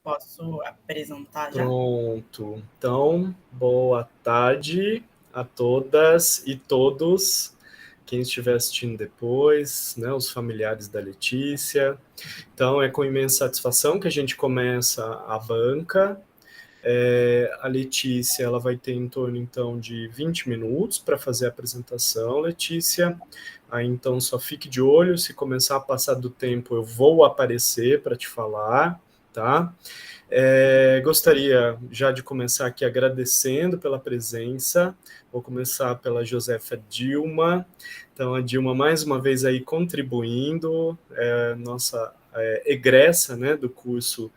Posso apresentar já? Pronto. Então, boa tarde a todas e todos, quem estiver assistindo depois, né, os familiares da Letícia. Então, é com imensa satisfação que a gente começa a banca. A Letícia, ela vai ter em torno, então, de 20 minutos para fazer a apresentação, Letícia. Aí, então, só fique de olho, se começar a passar do tempo, eu vou aparecer para te falar, tá? Gostaria já de começar aqui agradecendo pela presença. Vou começar pela Josefa Dilma. Então, a Dilma, mais uma vez, aí contribuindo, nossa egressa, né, do curso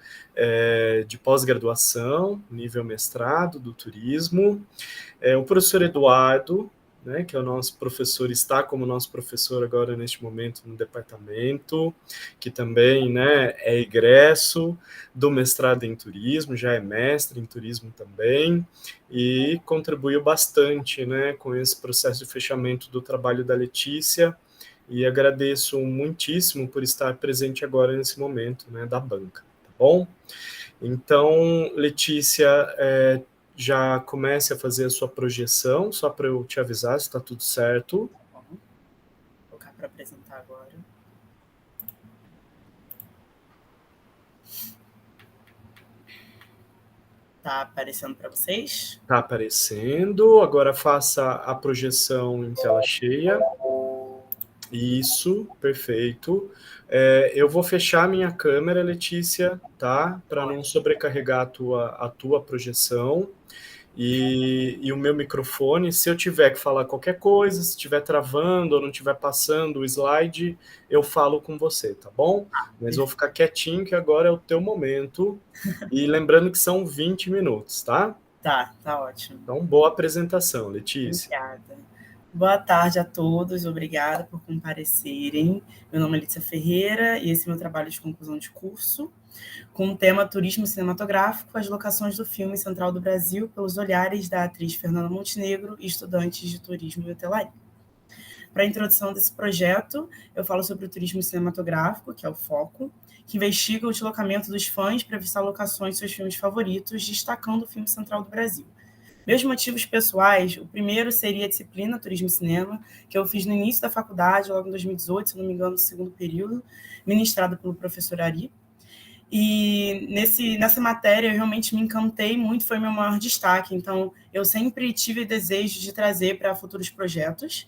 de pós-graduação, nível mestrado do turismo. O professor Eduardo, né, que é o nosso professor, está como nosso professor agora neste momento no departamento, que também, né, é egresso do mestrado em turismo, já é mestre em turismo também, e contribuiu bastante, né, com esse processo de fechamento do trabalho da Letícia, e agradeço muitíssimo por estar presente agora nesse momento, né, da banca, tá bom? Então, Letícia, já comece a fazer a sua projeção, só para eu te avisar se está tudo certo. Bom, vou colocar para apresentar agora. Tá aparecendo para vocês? Está aparecendo. Agora faça a projeção em tela cheia. Isso, perfeito. Eu vou fechar minha câmera, Letícia, tá? Para não sobrecarregar a tua projeção. E o meu microfone, se eu tiver que falar qualquer coisa, se estiver travando ou não estiver passando o slide, eu falo com você, tá bom? Mas vou ficar quietinho que agora é o teu momento. E lembrando que são 20 minutos, tá? Tá ótimo. Então, boa apresentação, Letícia. Obrigada. Boa tarde a todos, obrigada por comparecerem. Meu nome é Letícia Ferreira e esse é meu trabalho de conclusão de curso, com o tema Turismo Cinematográfico, as locações do filme Central do Brasil pelos olhares da atriz Fernanda Montenegro e estudantes de turismo e hotelaria. Para a introdução desse projeto, eu falo sobre o turismo cinematográfico, que é o foco, que investiga o deslocamento dos fãs para visitar locações de seus filmes favoritos, destacando o filme Central do Brasil. Meus motivos pessoais, o primeiro seria a disciplina Turismo e Cinema, que eu fiz no início da faculdade, logo em 2018, se não me engano, no segundo período, ministrado pelo professor Ari. E nessa matéria eu realmente me encantei muito, foi meu maior destaque. Então, eu sempre tive desejo de trazer para futuros projetos.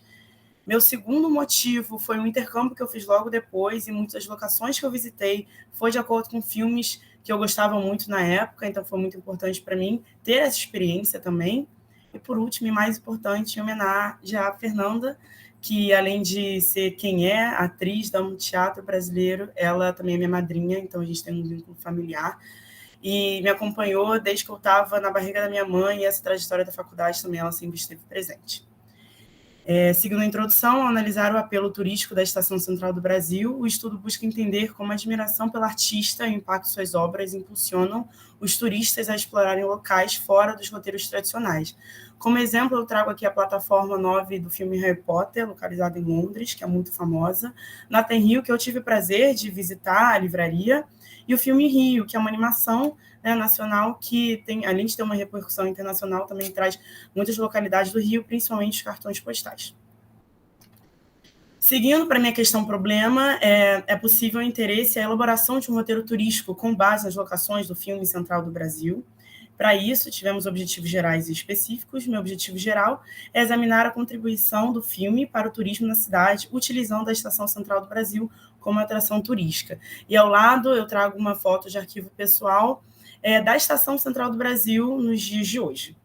Meu segundo motivo foi um intercâmbio que eu fiz logo depois, e muitas locações que eu visitei foi de acordo com filmes que eu gostava muito na época, então foi muito importante para mim ter essa experiência também. E por último, e mais importante, em homenagem à Fernanda, que além de ser quem é, atriz do teatro brasileiro, ela também é minha madrinha, então a gente tem um vínculo familiar. E me acompanhou desde que eu estava na barriga da minha mãe, e essa trajetória da faculdade também ela sempre esteve presente. Seguindo a introdução, ao analisar o apelo turístico da Estação Central do Brasil, o estudo busca entender como a admiração pelo artista e o impacto de suas obras impulsionam os turistas a explorarem locais fora dos roteiros tradicionais. Como exemplo, eu trago aqui a plataforma 9 do filme Harry Potter, localizada em Londres, que é muito famosa, Nathan Hill, que eu tive o prazer de visitar a livraria, e o filme Rio, que é uma animação, né, nacional, que tem, além de ter uma repercussão internacional, também traz muitas localidades do Rio, principalmente os cartões postais. Seguindo para a minha questão problema, é possível o interesse e a elaboração de um roteiro turístico com base nas locações do filme Central do Brasil. Para isso, tivemos objetivos gerais e específicos. Meu objetivo geral é examinar a contribuição do filme para o turismo na cidade, utilizando a Estação Central do Brasil como atração turística. E ao lado, eu trago uma foto de arquivo pessoal da Estação Central do Brasil nos dias de hoje.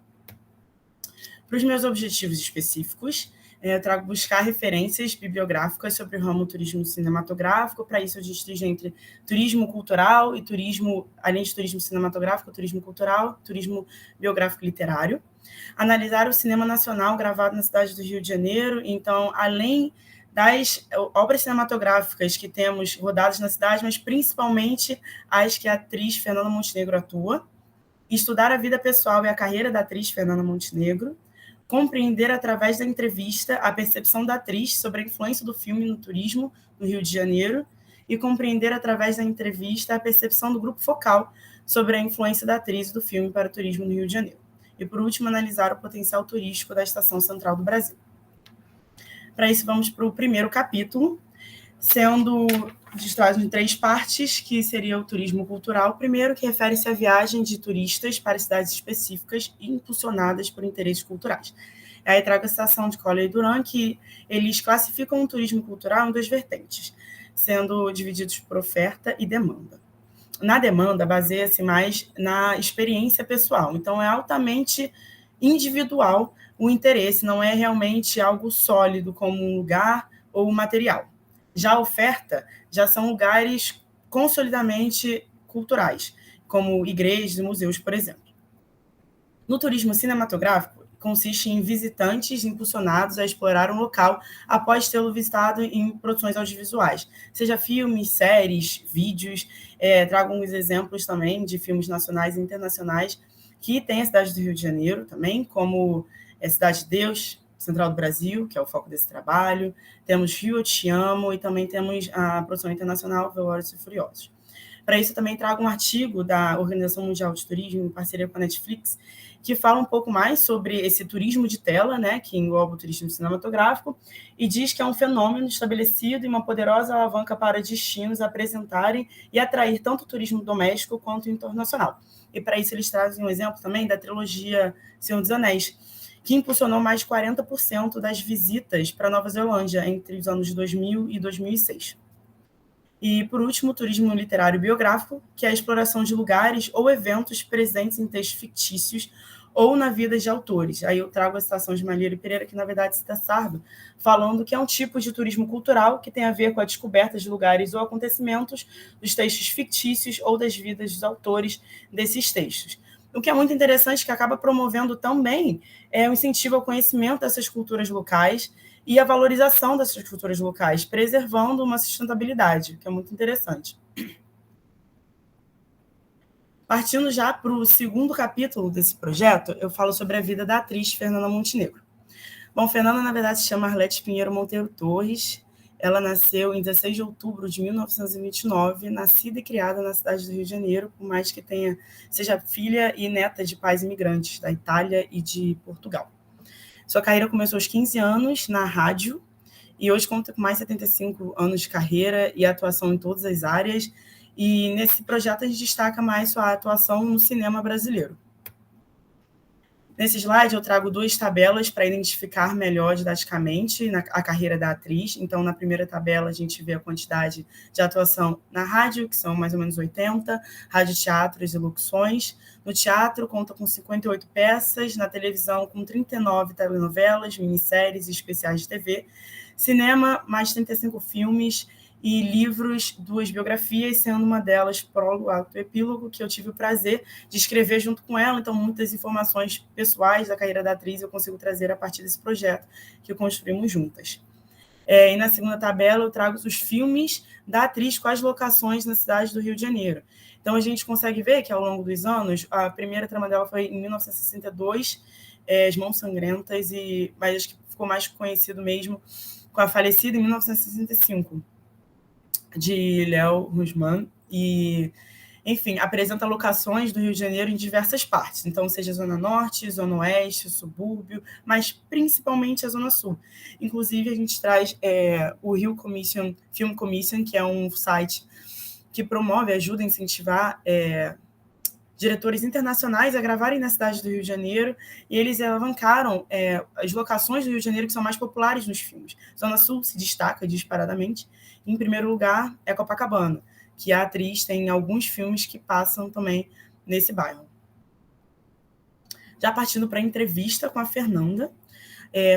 Para os meus objetivos específicos, eu trago buscar referências bibliográficas sobre o ramo turismo cinematográfico. Para isso, eu distingo entre turismo cultural e turismo, além de turismo cinematográfico, turismo cultural, turismo biográfico literário. Analisar o cinema nacional gravado na cidade do Rio de Janeiro. Então, além das obras cinematográficas que temos rodadas na cidade, mas principalmente as que a atriz Fernanda Montenegro atua. Estudar a vida pessoal e a carreira da atriz Fernanda Montenegro. Compreender através da entrevista a percepção da atriz sobre a influência do filme no turismo no Rio de Janeiro e compreender através da entrevista a percepção do grupo focal sobre a influência da atriz e do filme para o turismo no Rio de Janeiro. E, por último, analisar o potencial turístico da Estação Central do Brasil. Para isso, vamos para o primeiro capítulo, sendo distraído em 3 partes, que seria o turismo cultural. O primeiro, que refere-se à viagem de turistas para cidades específicas e impulsionadas por interesses culturais. Aí trago a citação de Collier e Duran, que eles classificam o turismo cultural em 2 vertentes, sendo divididos por oferta e demanda. Na demanda, baseia-se mais na experiência pessoal, então é altamente individual o interesse, não é realmente algo sólido como um lugar ou um material. Já a oferta já são lugares consolidadamente culturais, como igrejas e museus, por exemplo. No turismo cinematográfico, consiste em visitantes impulsionados a explorar um local após tê-lo visitado em produções audiovisuais, seja filmes, séries, vídeos. Trago alguns exemplos também de filmes nacionais e internacionais que tem a cidade do Rio de Janeiro também, como Cidade de Deus, Central do Brasil, que é o foco desse trabalho. Temos Rio, Eu Te Amo, e também temos a produção internacional Velozes e Furiosos. Para isso, eu também trago um artigo da Organização Mundial de Turismo, em parceria com a Netflix, que fala um pouco mais sobre esse turismo de tela, né, que engloba o turismo cinematográfico, e diz que é um fenômeno estabelecido e uma poderosa alavanca para destinos apresentarem e atrair tanto o turismo doméstico quanto o internacional. E para isso eles trazem um exemplo também da trilogia Senhor dos Anéis, que impulsionou mais de 40% das visitas para Nova Zelândia entre os anos 2000 e 2006. E, por último, o turismo literário biográfico, que é a exploração de lugares ou eventos presentes em textos fictícios ou na vida de autores. Aí eu trago a citação de Malheiro Pereira, que na verdade cita Sardo, falando que é um tipo de turismo cultural que tem a ver com a descoberta de lugares ou acontecimentos dos textos fictícios ou das vidas dos autores desses textos. O que é muito interessante, que acaba promovendo também o incentivo ao conhecimento dessas culturas locais e a valorização dessas culturas locais, preservando uma sustentabilidade, que é muito interessante. Partindo já para o segundo capítulo desse projeto, eu falo sobre a vida da atriz Fernanda Montenegro. Bom, Fernanda, na verdade, se chama Arlete Pinheiro Monteiro Torres. Ela nasceu em 16 de outubro de 1929, nascida e criada na cidade do Rio de Janeiro, por mais que seja filha e neta de pais imigrantes da Itália e de Portugal. Sua carreira começou aos 15 anos na rádio e hoje conta com mais de 75 anos de carreira e atuação em todas as áreas. E nesse projeto a gente destaca mais sua atuação no cinema brasileiro. Nesse slide eu trago 2 tabelas para identificar melhor didaticamente a carreira da atriz. Então, na primeira tabela a gente vê a quantidade de atuação na rádio, que são mais ou menos 80, radioteatros e locuções. No teatro conta com 58 peças, na televisão com 39 telenovelas, minisséries e especiais de TV. Cinema, mais 35 filmes, e livros, 2 biografias, sendo uma delas Prólogo, Ato e Epílogo, que eu tive o prazer de escrever junto com ela. Então, muitas informações pessoais da carreira da atriz eu consigo trazer a partir desse projeto que construímos juntas. E na segunda tabela eu trago os filmes da atriz com as locações na cidade do Rio de Janeiro. Então, a gente consegue ver que, ao longo dos anos, a primeira trama dela foi em 1962, As Mãos Sangrentas, mas acho que ficou mais conhecido mesmo com a falecida em 1965, de Léo Rusman, e, enfim, apresenta locações do Rio de Janeiro em diversas partes, então seja Zona Norte, Zona Oeste, subúrbio, mas principalmente a Zona Sul. Inclusive, a gente traz o Rio Commission, Film Commission, que é um site que promove, ajuda a incentivar diretores internacionais a gravarem na cidade do Rio de Janeiro, e eles alavancaram as locações do Rio de Janeiro que são mais populares nos filmes. Zona Sul se destaca disparadamente. Em primeiro lugar, é Copacabana, que a atriz tem alguns filmes que passam também nesse bairro. Já partindo para a entrevista com a Fernanda,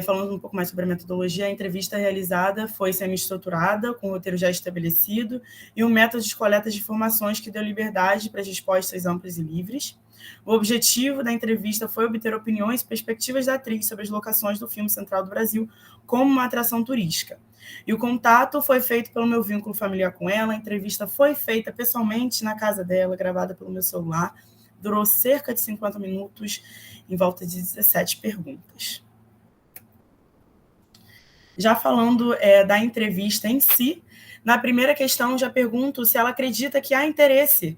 falando um pouco mais sobre a metodologia, a entrevista realizada foi semi-estruturada, com o roteiro já estabelecido, e um método de coleta de informações que deu liberdade para as respostas amplas e livres. O objetivo da entrevista foi obter opiniões e perspectivas da atriz sobre as locações do filme Central do Brasil como uma atração turística. E o contato foi feito pelo meu vínculo familiar com ela, a entrevista foi feita pessoalmente na casa dela, gravada pelo meu celular, durou cerca de 50 minutos, em volta de 17 perguntas. Já falando da entrevista em si, Na primeira questão, já pergunto se ela acredita que há interesse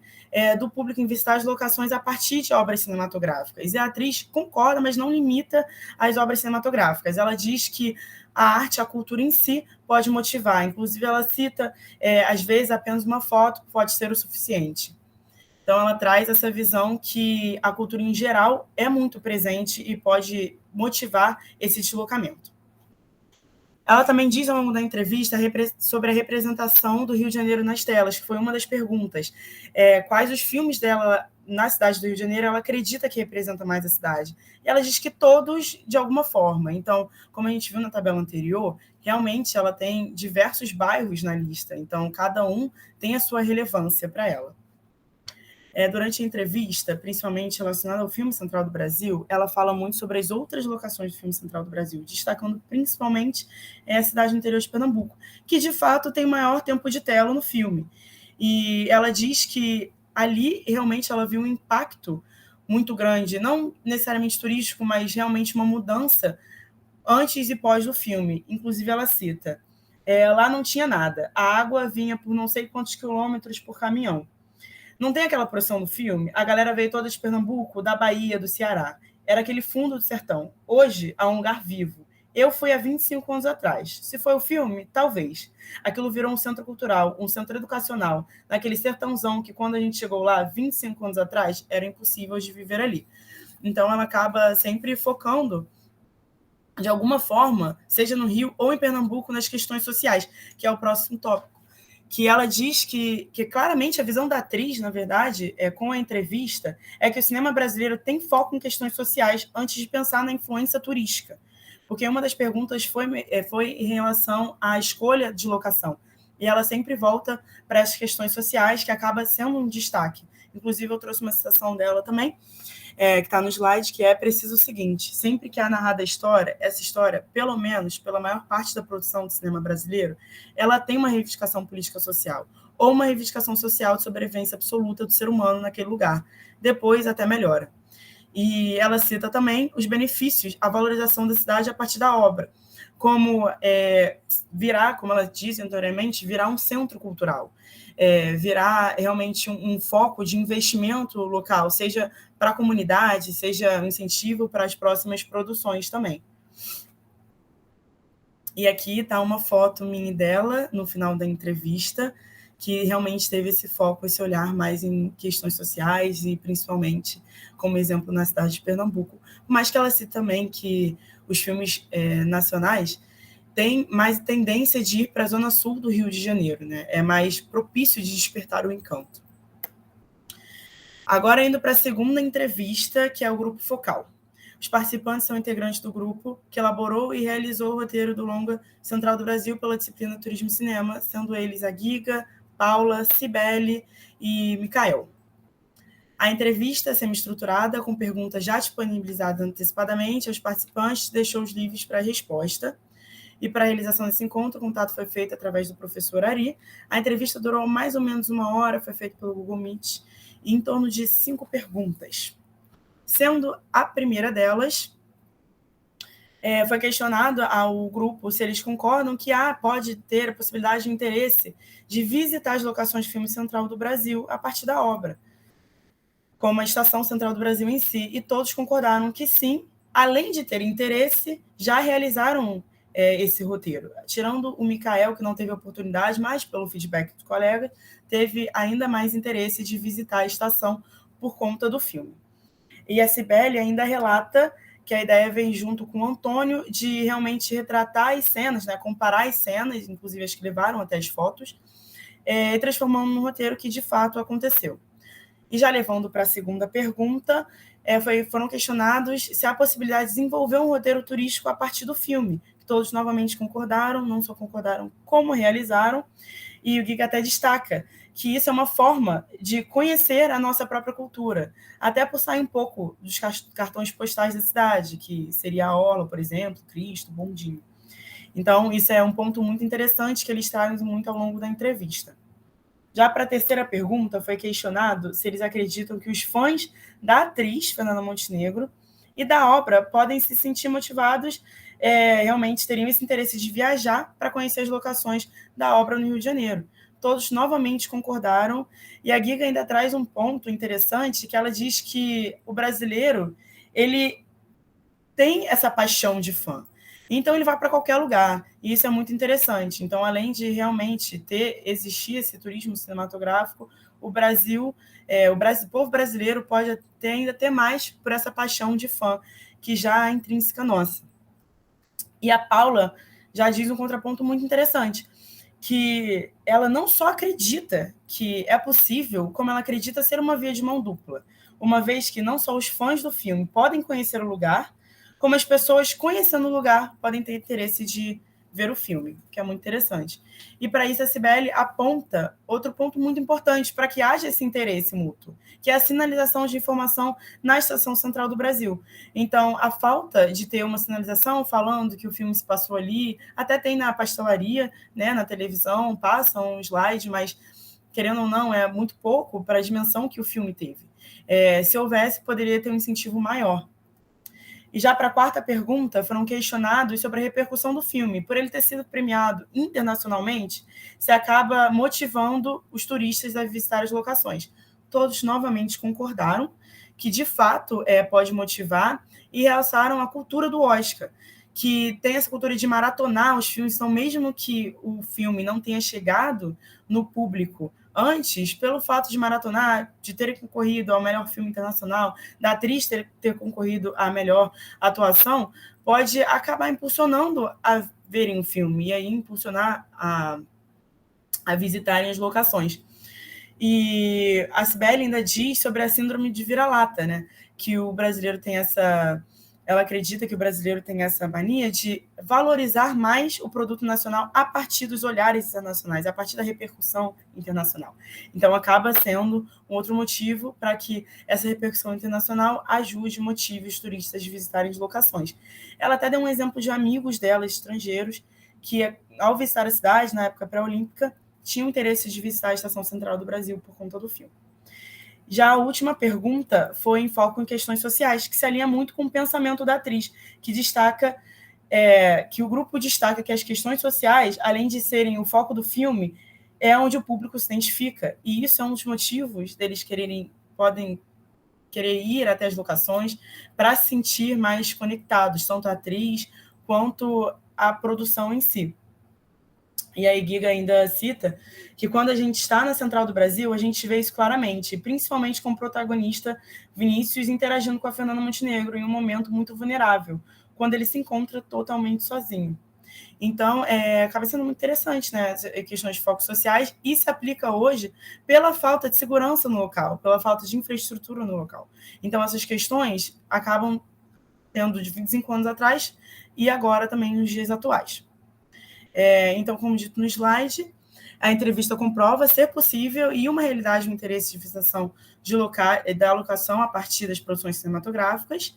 do público em visitar as locações a partir de obras cinematográficas. E a atriz concorda, mas não limita as obras cinematográficas. Ela diz que a arte, a cultura em si, pode motivar. Inclusive, ela cita, às vezes, apenas uma foto pode ser o suficiente. Então, ela traz essa visão que a cultura, em geral, é muito presente e pode motivar esse deslocamento. Ela também diz, ao longo da entrevista, sobre a representação do Rio de Janeiro nas telas, que foi uma das perguntas. Quais os filmes dela na cidade do Rio de Janeiro ela acredita que representa mais a cidade? E ela diz que todos, de alguma forma. Então, como a gente viu na tabela anterior, realmente ela tem diversos bairros na lista. Então, cada um tem a sua relevância para ela. Durante a entrevista, principalmente relacionada ao Filme Central do Brasil, ela fala muito sobre as outras locações do Filme Central do Brasil, destacando principalmente a cidade do interior de Pernambuco, que de fato tem maior tempo de tela no filme. E ela diz que ali realmente ela viu um impacto muito grande, não necessariamente turístico, mas realmente uma mudança antes e pós do filme. Inclusive ela cita, lá não tinha nada, a água vinha por não sei quantos quilômetros por caminhão. Não tem aquela produção do filme? A galera veio toda de Pernambuco, da Bahia, do Ceará. Era aquele fundo do sertão. Hoje, há um lugar vivo. Eu fui há 25 anos atrás. Se foi o filme, talvez. Aquilo virou um centro cultural, um centro educacional, naquele sertãozão que, quando a gente chegou lá, 25 anos atrás, era impossível de viver ali. Então, ela acaba sempre focando, de alguma forma, seja no Rio ou em Pernambuco, nas questões sociais, que é o próximo tópico. Que ela diz que claramente a visão da atriz, na verdade, com a entrevista, é que o cinema brasileiro tem foco em questões sociais antes de pensar na influência turística. Porque uma das perguntas foi em relação à escolha de locação. E ela sempre volta para as questões sociais, que acaba sendo um destaque. Inclusive, eu trouxe uma citação dela também, que está no slide, que é preciso o seguinte: sempre que há narrada a história, essa história, pelo menos pela maior parte da produção do cinema brasileiro, ela tem uma reivindicação política social, ou uma reivindicação social de sobrevivência absoluta do ser humano naquele lugar. Depois até melhora. E ela cita também os benefícios, a valorização da cidade a partir da obra, como virar, como ela disse anteriormente, virar um centro cultural, virar realmente um foco de investimento local, seja para a comunidade, seja um incentivo para as próximas produções também. E aqui está uma foto mini dela, no final da entrevista, que realmente teve esse foco, esse olhar mais em questões sociais e principalmente como exemplo na cidade de Pernambuco. Mas que ela cita também que os filmes nacionais têm mais tendência de ir para a zona sul do Rio de Janeiro, né? É mais propício de despertar o encanto. Agora, indo para a segunda entrevista, que é o Grupo Focal. Os participantes são integrantes do grupo que elaborou e realizou o roteiro do longa Central do Brasil pela disciplina Turismo e Cinema, sendo eles a Giga, Paula, Cibele e Micael. A entrevista semi-estruturada, com perguntas já disponibilizadas antecipadamente aos participantes, deixou os livres para a resposta. E para a realização desse encontro, o contato foi feito através do professor Ari. A entrevista durou mais ou menos 1 hora, foi feita pelo Google Meet, e em torno de 5 perguntas. Sendo a primeira delas, foi questionado ao grupo se eles concordam que pode ter a possibilidade de interesse de visitar as locações de filme central do Brasil a partir da obra, como a Estação Central do Brasil em si, e todos concordaram que sim, além de ter interesse, já realizaram esse roteiro. Tirando o Micael, que não teve oportunidade, mas pelo feedback do colega, teve ainda mais interesse de visitar a estação por conta do filme. E a Cibele ainda relata que a ideia vem junto com o Antônio de realmente retratar as cenas, né, comparar as cenas, inclusive as que levaram até as fotos, transformando num roteiro que de fato aconteceu. E já levando para a segunda pergunta, foram questionados se há possibilidade de desenvolver um roteiro turístico a partir do filme. Todos novamente concordaram, não só concordaram como realizaram, e o Giga até destaca que isso é uma forma de conhecer a nossa própria cultura, até por sair um pouco dos cartões postais da cidade, que seria a Orla, por exemplo, Cristo, Bondinho. Então, isso é um ponto muito interessante que eles trazem muito ao longo da entrevista. Já para a terceira pergunta, foi questionado se eles acreditam que os fãs da atriz Fernanda Montenegro e da obra podem se sentir motivados realmente teriam esse interesse de viajar para conhecer as locações da obra no Rio de Janeiro. Todos novamente concordaram, e a Giga ainda traz um ponto interessante, que ela diz que o brasileiro, ele tem essa paixão de fã. Então, ele vai para qualquer lugar, e isso é muito interessante. Então, além de realmente existir esse turismo cinematográfico, o povo brasileiro pode ainda ter mais por essa paixão de fã, que já é intrínseca nossa. E a Paula já diz um contraponto muito interessante, que ela não só acredita que é possível, como ela acredita ser uma via de mão dupla, uma vez que não só os fãs do filme podem conhecer o lugar, como as pessoas conhecendo o lugar podem ter interesse de ver o filme, que é muito interessante. E para isso a Cibele aponta outro ponto muito importante para que haja esse interesse mútuo, que é a sinalização de informação na Estação Central do Brasil. Então, a falta de ter uma sinalização falando que o filme se passou ali, até tem na pastelaria, né, na televisão, passa um slide, mas, querendo ou não, é muito pouco para a dimensão que o filme teve. Se houvesse, poderia ter um incentivo maior. E já para a quarta pergunta, foram questionados sobre a repercussão do filme. Por ele ter sido premiado internacionalmente, se acaba motivando os turistas a visitar as locações. Todos novamente concordaram que, de fato, pode motivar, e realçaram a cultura do Oscar, que tem essa cultura de maratonar os filmes, então mesmo que o filme não tenha chegado no público antes, pelo fato de maratonar, de ter concorrido ao melhor filme internacional, da atriz ter concorrido à melhor atuação, pode acabar impulsionando a verem o filme e aí impulsionar a visitarem as locações. E a Cibele ainda diz sobre a síndrome de vira-lata, né? Que o brasileiro tem essa... Ela acredita que o brasileiro tem essa mania de valorizar mais o produto nacional a partir dos olhares internacionais, a partir da repercussão internacional. Então, acaba sendo um outro motivo para que essa repercussão internacional ajude, motive os turistas a visitarem as locações. Ela até deu um exemplo de amigos dela, estrangeiros, que, ao visitar a cidade, na época pré-olímpica, tinham interesse de visitar a Estação Central do Brasil por conta do filme. Já a última pergunta foi em foco em questões sociais, que se alinha muito com o pensamento da atriz, que destaca que o grupo destaca que as questões sociais, além de serem o foco do filme, é onde o público se identifica. E isso é um dos motivos deles podem querer ir até as locações para se sentir mais conectados, tanto a atriz quanto a produção em si. E aí Giga ainda cita que quando a gente está na Central do Brasil, a gente vê isso claramente, principalmente com o protagonista Vinícius interagindo com a Fernanda Montenegro em um momento muito vulnerável, quando ele se encontra totalmente sozinho. Então, acaba sendo muito interessante, né, questões de focos sociais, e se aplica hoje pela falta de segurança no local, pela falta de infraestrutura no local. Então, essas questões acabam tendo de 25 anos atrás e agora também nos dias atuais. Então, como dito no slide, a entrevista comprova ser possível e uma realidade o interesse de visitação da locação a partir das produções cinematográficas.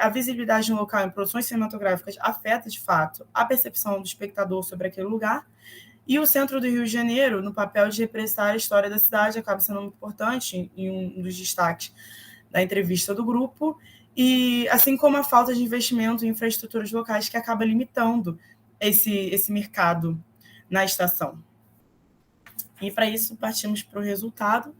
A visibilidade no local em produções cinematográficas afeta, de fato, a percepção do espectador sobre aquele lugar. E o centro do Rio de Janeiro, no papel de representar a história da cidade, acaba sendo muito importante em um dos destaques da entrevista do grupo, e assim como a falta de investimento em infraestruturas locais, que acaba limitando esse mercado na estação. E, para isso, partimos para o resultado,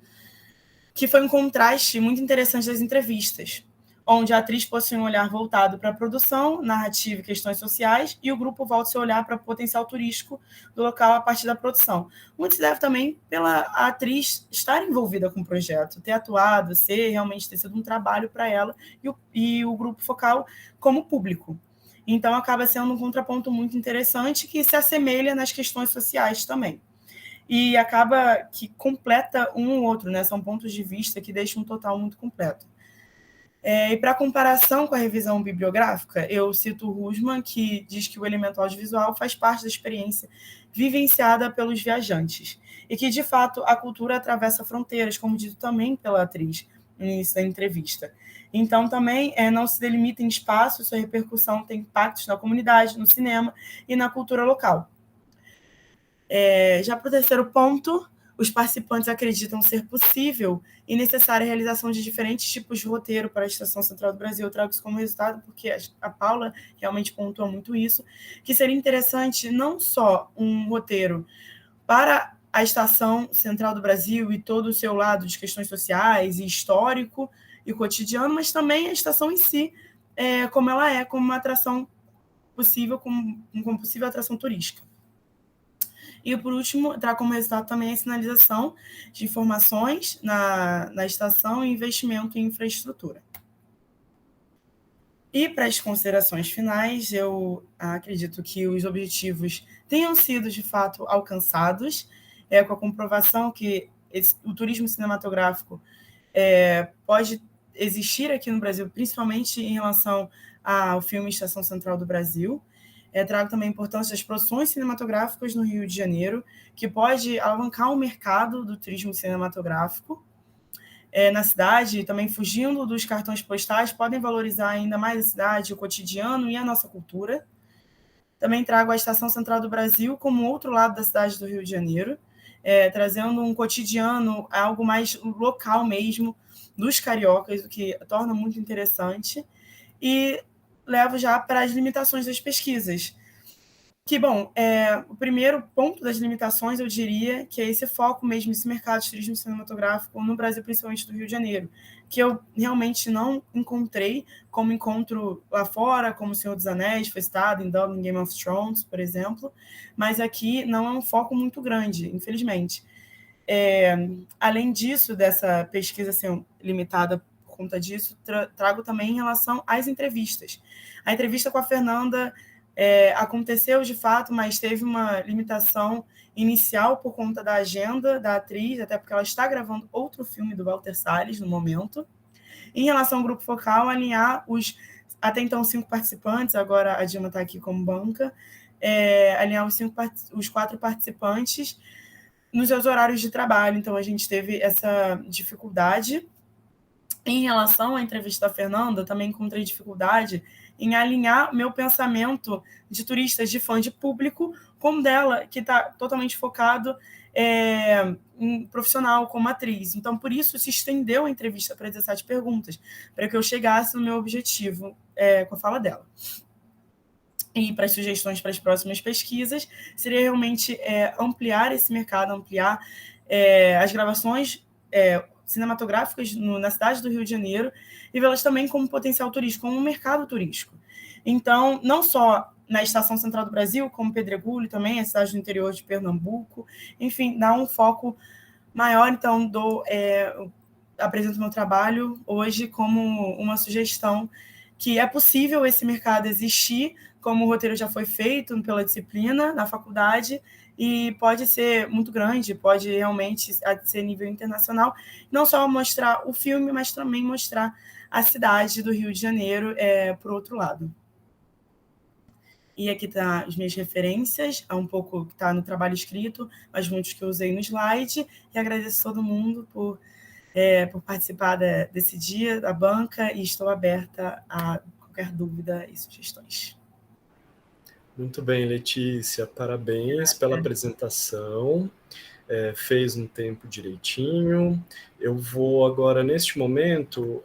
que foi um contraste muito interessante das entrevistas, onde a atriz possui um olhar voltado para a produção, narrativa e questões sociais, e o grupo volta seu olhar para o potencial turístico do local a partir da produção. Muito se deve também pela atriz estar envolvida com o projeto, ter atuado, ter sido um trabalho para ela, e o grupo focal como público. Então, acaba sendo um contraponto muito interessante que se assemelha nas questões sociais também. E acaba que completa um ou outro, né? São pontos de vista que deixam um total muito completo. E para comparação com a revisão bibliográfica, eu cito o Rusman, que diz que o elemento audiovisual faz parte da experiência vivenciada pelos viajantes, e que, de fato, a cultura atravessa fronteiras, como dito também pela atriz no início da entrevista. Então, também não se delimita em espaço, sua repercussão tem impactos na comunidade, no cinema e na cultura local. Já para o terceiro ponto, os participantes acreditam ser possível e necessária a realização de diferentes tipos de roteiro para a Estação Central do Brasil. Eu trago isso como resultado porque a Paula realmente pontua muito isso, que seria interessante não só um roteiro para a Estação Central do Brasil e todo o seu lado de questões sociais e histórico e cotidiano, mas também a estação em si, como ela é, como uma atração possível, como possível atração turística. E, por último, trago como resultado também a sinalização de informações na estação e investimento em infraestrutura. E, para as considerações finais, eu acredito que os objetivos tenham sido, de fato, alcançados, com a comprovação que o turismo cinematográfico pode existir aqui no Brasil, principalmente em relação ao filme Estação Central do Brasil. Trago também a importância das produções cinematográficas no Rio de Janeiro, que pode alavancar o mercado do turismo cinematográfico na cidade, também fugindo dos cartões postais, podem valorizar ainda mais a cidade, o cotidiano e a nossa cultura. Também trago a Estação Central do Brasil como outro lado da cidade do Rio de Janeiro, trazendo um cotidiano, algo mais local mesmo, dos cariocas, o que torna muito interessante. E levo já para as limitações das pesquisas. Que, bom, o primeiro ponto das limitações, eu diria, que é esse foco mesmo, esse mercado de turismo cinematográfico no Brasil, principalmente do Rio de Janeiro, que eu realmente não encontrei, como encontro lá fora, como O Senhor dos Anéis, foi citado em Dublin, Game of Thrones, por exemplo, mas aqui não é um foco muito grande, infelizmente. Além disso, dessa pesquisa ser limitada por conta disso, trago também em relação às entrevistas. A entrevista com a Fernanda aconteceu de fato, mas teve uma limitação inicial por conta da agenda da atriz, até porque ela está gravando outro filme do Walter Salles no momento. Em relação ao grupo focal, alinhar os até então 5 participantes, agora a Dilma está aqui como banca, alinhar os 4 participantes nos seus horários de trabalho. Então, a gente teve essa dificuldade. Em relação à entrevista da Fernanda, também encontrei dificuldade em alinhar meu pensamento de turistas, de fã de público, com dela, que está totalmente focado em profissional, como atriz. Então, por isso, se estendeu a entrevista para 17 perguntas, para que eu chegasse no meu objetivo com a fala dela. E para as sugestões para as próximas pesquisas, seria realmente ampliar esse mercado, ampliar as gravações cinematográficas na cidade do Rio de Janeiro e vê-las também como potencial turístico, como um mercado turístico. Então, não só na Estação Central do Brasil, como Pedregulho também, a cidade do interior de Pernambuco, enfim, dá um foco maior. Então, apresento meu trabalho hoje como uma sugestão que é possível esse mercado existir, como o roteiro já foi feito pela disciplina na faculdade, e pode ser muito grande, pode realmente ser nível internacional, não só mostrar o filme, mas também mostrar a cidade do Rio de Janeiro por outro lado. E aqui tá as minhas referências, um pouco que está no trabalho escrito, mas muitos que eu usei no slide, e agradeço a todo mundo por participar desse dia, da banca, e estou aberta a qualquer dúvida e sugestões. Muito bem, Letícia, parabéns pela apresentação, fez um tempo direitinho. Eu vou agora, neste momento,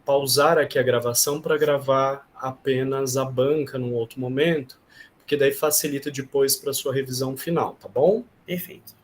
pausar aqui a gravação para gravar apenas a banca num outro momento, porque daí facilita depois para a sua revisão final, tá bom? Perfeito.